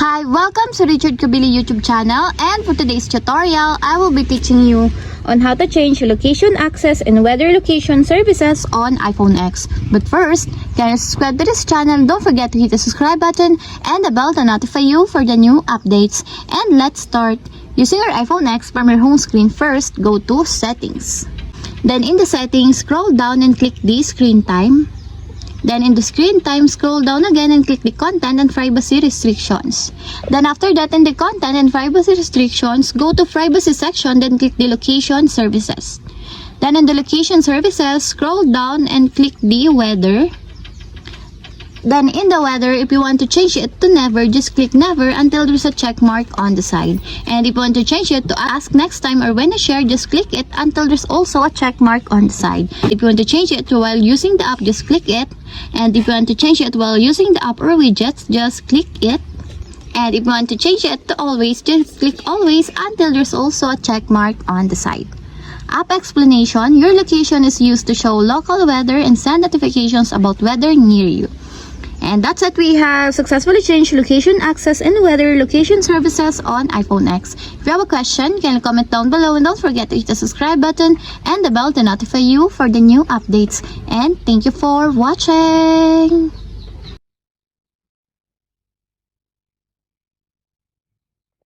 Hi, welcome to Richard Cabile YouTube channel, and for today's tutorial, I will be teaching you on how to change location access and weather location services on iPhone X. But first, can you subscribe to this channel? Don't forget to hit the subscribe button and the bell to notify you for the new updates. And let's start. Using our iPhone X from your home screen, first go to Settings. Then in the settings, scroll down and click the Screen Time. Then in the screen time, scroll down again and click the content and privacy restrictions. Then after that, in the content and privacy restrictions, go to privacy section, then click the location services. Then in the location services, scroll down and click the weather. Then in the weather, if you want to change it to never, just click never until there's a check mark on the side. And if you want to change it to ask next time or when I share, just click it until there's also a check mark on the side. If you want to change it to while using the app, just click it. And if you want to change it while using the app or widgets, just click it. And if you want to change it to always, just click always until there's also a check mark on the side. App explanation: your location is used to show local weather and send notifications about weather near you. And that's it. We have successfully changed location access and weather location services on iPhone X. If you have a question, can you comment down below, and don't forget to hit the subscribe button and the bell to notify you for the new updates. And thank you for watching.